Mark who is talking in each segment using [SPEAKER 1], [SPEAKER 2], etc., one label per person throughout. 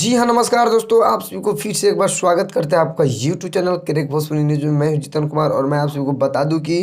[SPEAKER 1] जी हाँ, नमस्कार दोस्तों, आप सभी को फिर से एक बार स्वागत करते हैं आपका यूट्यूब चैनल क्रिक भोजपुरी न्यूज में। मैं हूं जितन कुमार और मैं आप सभी को बता दूं कि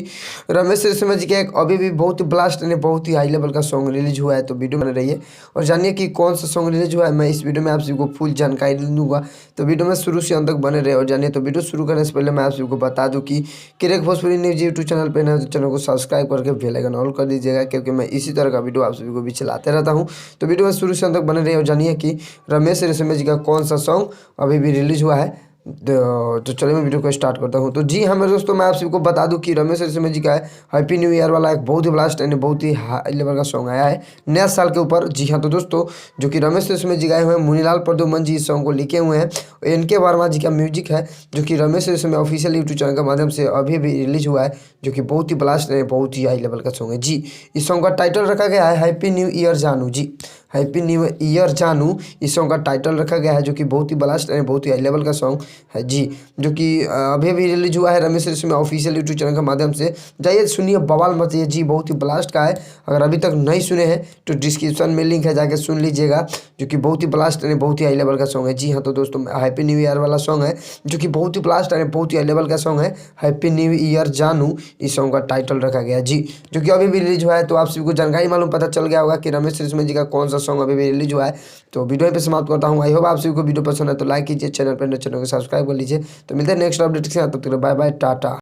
[SPEAKER 1] रमेश रेशमिया जी का एक अभी भी बहुत ही ब्लास्ट यानी बहुत ही हाई लेवल का सॉन्ग रिलीज हुआ है। तो वीडियो बने रहिए और जानिए कि कौन सा सॉन्ग रिलीज हुआ है। मैं इस वीडियो में आप सभी को फुल जानकारी दूंगा, तो वीडियो में शुरू से अंत तक बने रहे और जानिए। तो वीडियो शुरू करने से पहले मैं आप सभी को बता दूँ कि क्रिक भोजपुरी न्यूज यूट्यूब चैनल पर ना, तो चैनल को सब्सक्राइब करके बेल आइकन ऑल कर दीजिएगा, क्योंकि मैं इसी तरह का वीडियो आप सभी को भी चलाते रहता हूँ। तो वीडियो में शुरू से अंत तक बने रहिए और जानिए कि रमेश रेशमिया जी का कौन सा सॉन्ग अभी भी रिलीज हुआ है। तो चलिए मैं वीडियो को स्टार्ट करता हूँ। तो जी हाँ मेरे दोस्तों, मैं आप सभी को बता दूं कि रमेश रेशमिया जी का है हैप्पी न्यू ईयर वाला एक बहुत ही ब्लास्ट यानी बहुत ही हाई लेवल का सॉन्ग आया है नया साल के ऊपर। जी हाँ, तो दोस्तों जो कि रमेश रेशमिया जी गाए हुए हैं, मुनीलाल प्रदुमन जी इस सॉन्ग को लिखे हुए हैं। इनके वर्मा जी का म्यूजिक है, जो कि Ramesh Reshammiya official YouTube channel के माध्यम से अभी भी रिलीज हुआ है, जो कि बहुत ही ब्लास्ट यानी बहुत ही हाई लेवल का सॉन्ग है। जी, इस सॉन्ग का टाइटल रखा गया है हैप्पी न्यू ईयर जानू। जी, हैप्पी न्यू ईयर जानू इस सॉन्ग का टाइटल रखा गया है, जो कि बहुत ही ब्लास्ट यानी बहुत ही हाई लेवल का सॉन्ग है। जी, जो कि अभी अभी रिलीज हुआ है Ramesh Reshammiya official YouTube channel के माध्यम से। जाइए सुनिए, बवाल मचिए। जी, बहुत ही ब्लास्ट का है। अगर अभी तक नहीं सुने हैं तो डिस्क्रिप्शन में लिंक है, जाके सुन लीजिएगा, जो कि बहुत ही ब्लास्ट यानी बहुत ही हाई लेवल का सॉन्ग है। जी हाँ, तो दोस्तों हैप्पी न्यू ईयर वाला सॉन्ग है, जो कि बहुत ही ब्लास्ट यानी बहुत ही हाई लेवल का सॉन्ग है। हैप्पी न्यू ईयर जानू इस सॉन्ग का टाइटल रखा गया है। जी, जो कि अभी भी रिलीज हुआ है। तो आप सभी को जानकारी मालूम पता चल गया होगा कि रमेश रेशमिया जी का कौन सा सॉन्ग अभी भी रिलीज हुआ है। तो वीडियो पे समाप्त करता हूँ। आई होप आप सभी को वीडियो पसंद है तो लाइक कीजिए, चैनल पर नए चैनल को सब्सक्राइब कर लीजिए। तो मिलते हैं नेक्स्ट अपडेट के साथ, तब तक बाय बाय, टाटा।